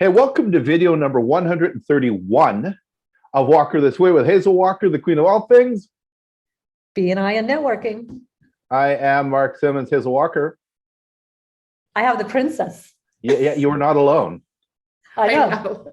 Hey, welcome to video number 131 of Walker This Way with Hazel Walker, the queen of all things B&I and networking. I am Mark Simmons. Hazel Walker. I have the princess. Yeah, you are not alone. I know.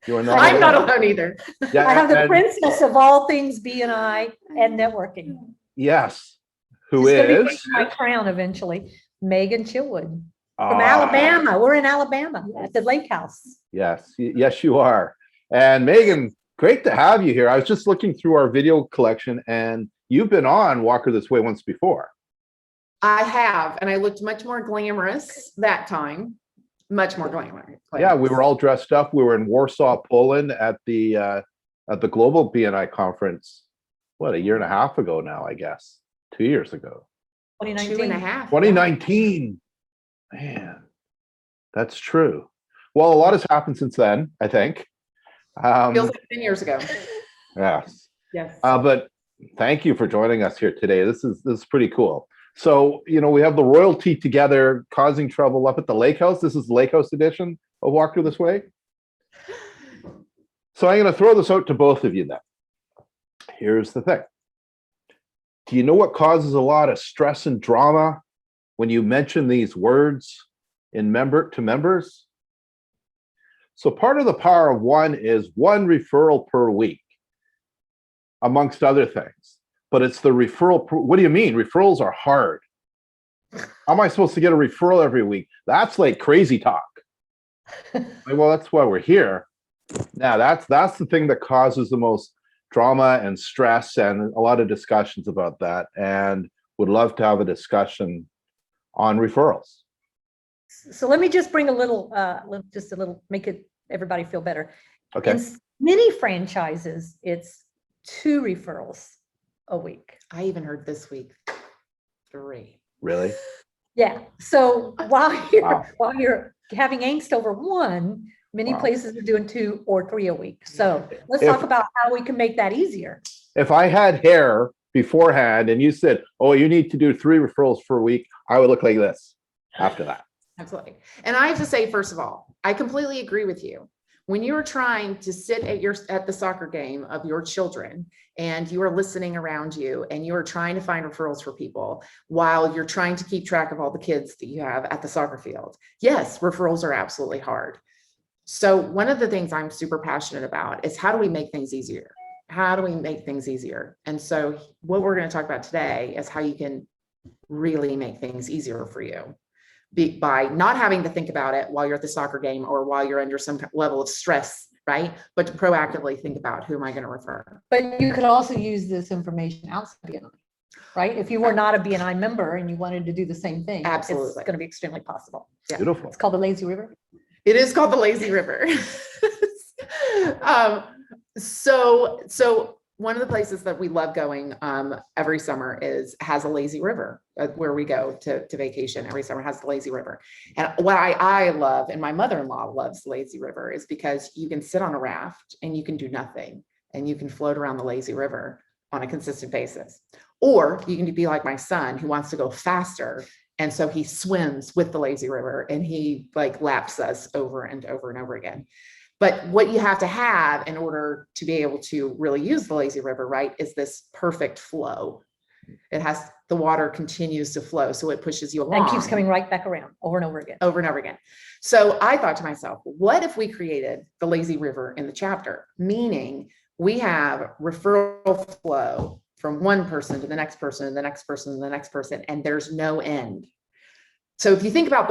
You are not. I'm not alone either. Yeah, I have the princess of all things B&I and networking. Yes. Who She's gonna be is taking my crown eventually? Megan Chilwood from Alabama. We're in Alabama at the lake house. Yes, yes, you are. And Megan, great to have you here. I was just looking through our video collection, and you've been on Walker This Way once before. I have, and I looked much more glamorous that time. Much more glamorous. Yeah, we were all dressed up. We were in Warsaw, Poland at the global B&I conference. What, a year and a half ago now, I guess. 2 years ago. 2019. 2.5. 2019. Man, that's true. Well, a lot has happened since then, I think. Feels like 10 years ago. Yes. Yes. But thank you for joining us here today. This is pretty cool. So, we have the royalty together causing trouble up at the lake house. This is the lake house edition of Walker This Way. So I'm going to throw this out to both of you then. Here's the thing. Do you know what causes a lot of stress and drama when you mention these words in members? So part of the power of one is one referral per week, amongst other things. But it's the referral. What do you mean? Referrals are hard. How am I supposed to get a referral every week? That's like crazy talk. Well, that's why we're here. Now, that's the thing that causes the most drama and stress and a lot of discussions about that. And would love to have a discussion on referrals. So let me just bring a little, make it everybody feel better. Okay. In many franchises, it's 2 referrals a week. I even heard this week 3. Really? Yeah. So while you're having angst over 1, many places are doing 2 or 3 a week. So let's talk about how we can make that easier. If I had hair beforehand and you said, oh, you need to do 3 referrals per week, I would look like this after that. Absolutely. And I have to say, first of all, I completely agree with you. When you're trying to sit at the soccer game of your children and you are listening around you and you are trying to find referrals for people while you're trying to keep track of all the kids that you have at the soccer field, yes, referrals are absolutely hard. So one of the things I'm super passionate about is how do we make things easier? How do we make things easier? And so what we're going to talk about today is how you can really make things easier for you. By not having to think about it while you're at the soccer game or while you're under some level of stress, right? But to proactively think about who am I going to refer. But you could also use this information outside BNI, right? If you were not a BNI member and you wanted to do the same thing, Absolutely. It's going to be extremely possible. Yeah. Beautiful. It's called the Lazy River. It is called the Lazy River. So one of the places that we love going every summer has a lazy river where we go to vacation every summer, has the lazy river. And what I love, and my mother-in-law loves the lazy river, is because you can sit on a raft and you can do nothing and you can float around the lazy river on a consistent basis. Or you can be like my son who wants to go faster. And so he swims with the lazy river and he laps us over and over and over again. But what you have to have in order to be able to really use the lazy river, right, is this perfect flow. The water continues to flow, so it pushes you along. And keeps coming right back around over and over again. Over and over again. So I thought to myself, what if we created the lazy river in the chapter? Meaning we have referral flow from one person to the next person, and the next person, and the next person, and there's no end. So if you think about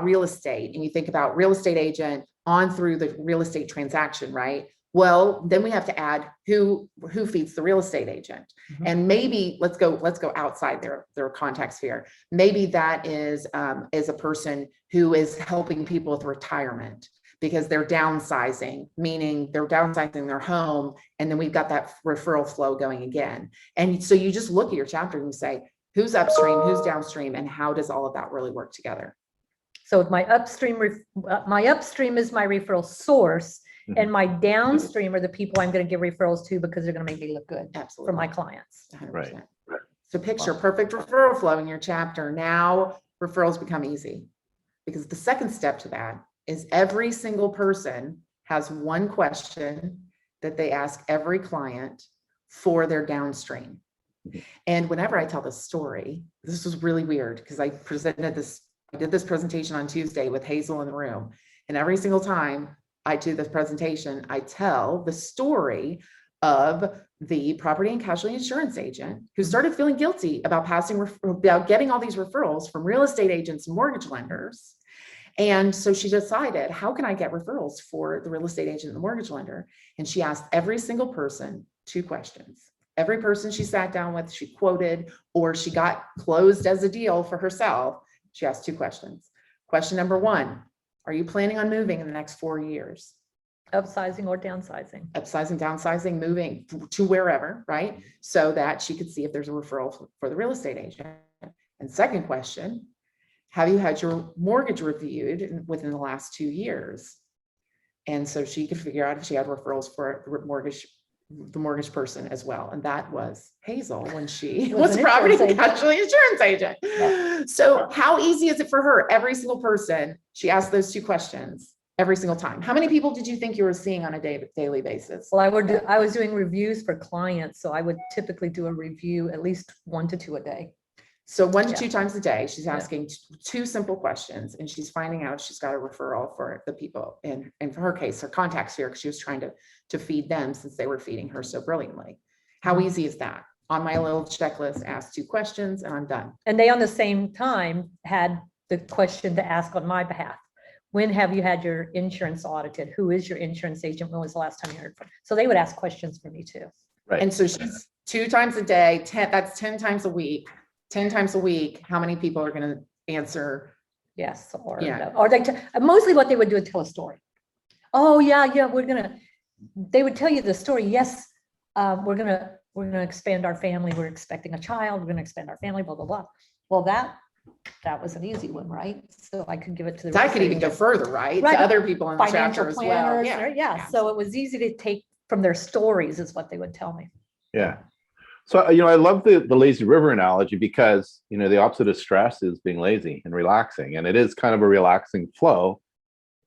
real estate and you think about real estate agent on through the real estate transaction, right? Well, then we have to add who feeds the real estate agent. Mm-hmm. And maybe let's go outside their contact sphere. Maybe that is a person who is helping people with retirement because they're downsizing, meaning they're downsizing their home. And then we've got that referral flow going again. And so you just look at your chapter and you say, who's upstream, who's downstream, and how does all of that really work together? So my upstream is my referral source, mm-hmm. and my downstream are the people I'm going to give referrals to because they're going to make me look good. Absolutely. For my clients. 100%. Right. So picture perfect referral flow in your chapter. Now referrals become easy because the second step to that is every single person has one question that they ask every client for their downstream. And whenever I tell this story, this was really weird because I did this presentation on Tuesday with Hazel in the room. And every single time I do this presentation, I tell the story of the property and casualty insurance agent who started feeling guilty about getting all these referrals from real estate agents and mortgage lenders. And so she decided, how can I get referrals for the real estate agent and the mortgage lender? And she asked every single person 2 questions. Every person she sat down with, she quoted, or she got closed as a deal for herself. She asked 2 questions. Question number 1, are you planning on moving in the next 4 years? Upsizing or downsizing? Upsizing, downsizing, moving to wherever, right? So that she could see if there's a referral for the real estate agent. And second question, have you had your mortgage reviewed within the last 2 years? And so she could figure out if she had referrals for the mortgage person as well. And that was Hazel when she was a property and casualty insurance agent. Yeah. So how easy is it for her? Every single person, she asked those 2 questions every single time. How many people did you think you were seeing on a daily basis? Well, I was doing reviews for clients, so I would typically do a review at least 1 to 2 a day. So 1 to 2 times a day, she's asking 2 simple questions, and she's finding out she's got a referral for the people. And for her case, her contacts here, because she was trying to feed them since they were feeding her so brilliantly. How easy is that? On my little checklist, ask 2 questions and I'm done. And they on the same time had the question to ask on my behalf. When have you had your insurance audited? Who is your insurance agent? When was the last time you heard from? So they would ask questions for me too. Right. And so she's 2 times a day, that's 10 times a week. 10 times a week, how many people are going to answer? Yes, or they mostly what they would do is tell a story. Oh yeah, they would tell you the story. Yes, we're gonna expand our family. We're expecting a child. We're gonna expand our family. Blah blah blah. Well, that was an easy one, right? So I could give it to the. I could even go further, right? To other people in the chapter as well. Yeah. So it was easy to take from their stories, is what they would tell me. Yeah. So, I love the lazy river analogy because, the opposite of stress is being lazy and relaxing. And it is kind of a relaxing flow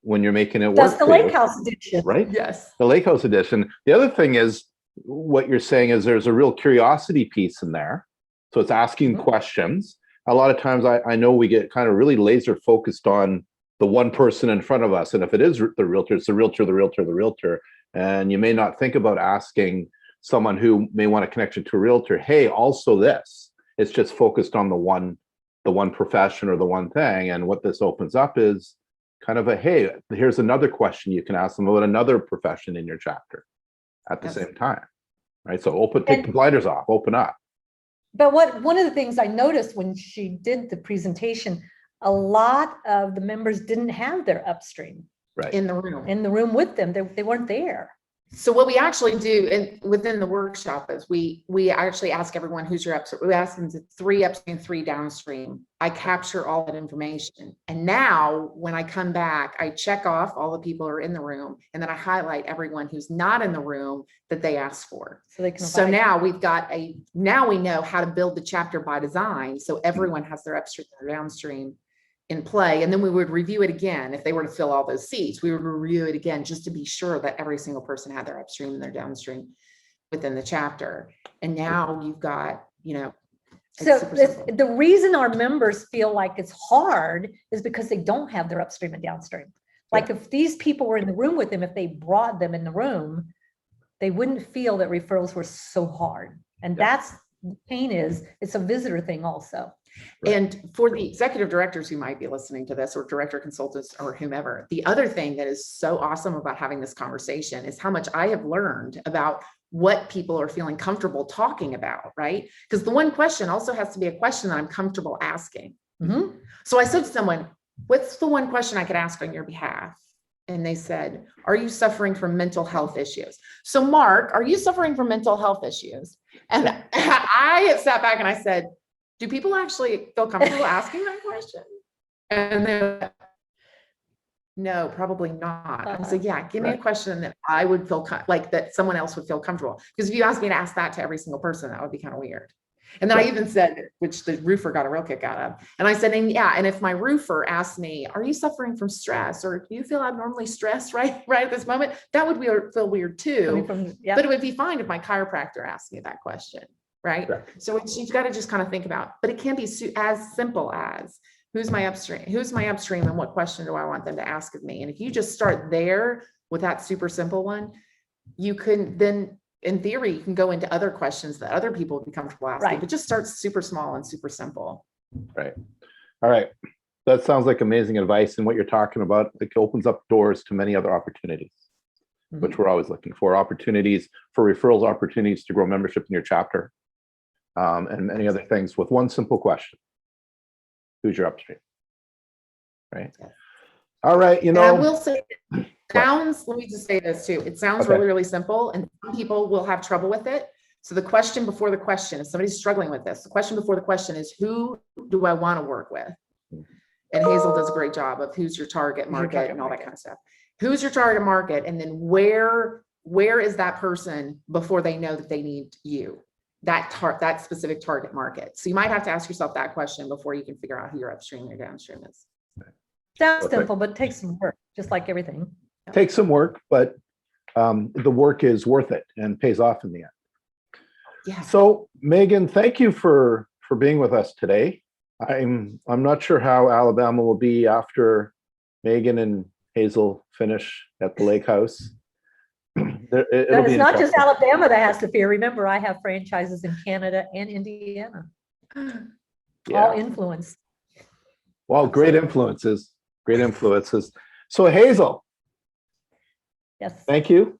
when you're making it work. That's the lake house edition. Right? Yes. The lake house edition. The other thing is what you're saying is there's a real curiosity piece in there. So it's asking questions. A lot of times I know we get kind of really laser focused on the one person in front of us. And if it is the realtor, it's the realtor. And you may not think about asking someone who may want to connect you to a realtor, hey, also this. It's just focused on the one profession or the one thing. And what this opens up is kind of hey, here's another question you can ask them about another profession in your chapter at the same time, right? So take the blinders off, open up. But one of the things I noticed when she did the presentation, a lot of the members didn't have their upstream in the room with them. They weren't there. So what we actually do within the workshop is we actually ask everyone who's your upstream. We ask them to 3 upstream, 3 downstream. I capture all that information. And now when I come back, I check off all the people who are in the room, and then I highlight everyone who's not in the room that they asked for. So now now we know how to build the chapter by design. So everyone has their upstream and their downstream in play. And then we would review it again. If they were to fill all those seats, we would review it again just to be sure that every single person had their upstream and their downstream within the chapter. And now you've got, so the reason our members feel like it's hard is because they don't have their upstream and downstream. Like if these people were in the room with them, if they brought them in the room, they wouldn't feel that referrals were so hard. And that's the pain it's a visitor thing also. And for the executive directors who might be listening to this, or director consultants or whomever, the other thing that is so awesome about having this conversation is how much I have learned about what people are feeling comfortable talking about, right? Because the one question also has to be a question that I'm comfortable asking. Mm-hmm. So I said to someone, what's the one question I could ask on your behalf? And they said, are you suffering from mental health issues? So Mark, are you suffering from mental health issues? And I sat back and I said, do people actually feel comfortable asking that question? And they're like, no, probably not. I said, yeah, give me a question that I would feel like that someone else would feel comfortable. Because if you asked me to ask that to every single person, that would be kind of weird. And then I even said, which the roofer got a real kick out of. And I said, and yeah, and if my roofer asked me, are you suffering from stress or do you feel abnormally stressed right at this moment? That would feel weird too. But it would be fine if my chiropractor asked me that question, right? Correct. So you've got to just kind of think about, but it can be as simple as who's my upstream and what question do I want them to ask of me? And if you just start there with that super simple one, you can then, in theory, you can go into other questions that other people would be comfortable asking, Right. but just start super small and super simple. Right. All right. That sounds like amazing advice. And what you're talking about, it opens up doors to many other opportunities, which we're always looking for. Opportunities for referrals, opportunities to grow membership in your chapter, and many other things with one simple question. Who's your upstream? Right. Yes. All right. You And I know, will say, let me just say this too. It sounds Okay. really, really simple and some people will have trouble with it. So the question before the question, if somebody's struggling with this, the question before the question is, who do I want to work with? And Hazel does a great job of who's your target market and all that kind of stuff. Who's your target market? And then where is that person before they know that they need you? That specific target market. So you might have to ask yourself that question before you can figure out who your upstream and your downstream is. Sounds simple, but it takes some work, just like everything. takes some work, but the work is worth it and pays off in the end. Yeah. So Megan, thank you for being with us today. I'm not sure how Alabama will be after Megan and Hazel finish at the lake house. It's not just Alabama that has to fear. Remember, I have franchises in Canada and Indiana, all influenced. Well, great influences. So Hazel, Yes. thank you.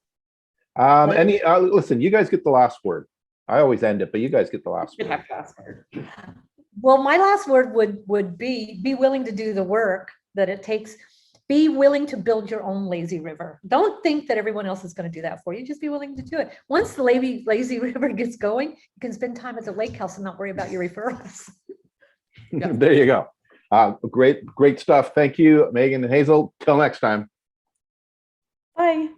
Listen, you guys get the last word. I always end it, but you guys get the last Good word. have last word. Well, my last word would be willing to do the work that it takes. Be willing to build your own lazy river. Don't think that everyone else is going to do that for you. Just be willing to do it. Once the lazy river gets going, you can spend time at the lake house and not worry about your referrals. There you go. Great stuff. Thank you, Megan and Hazel. Till next time. Bye.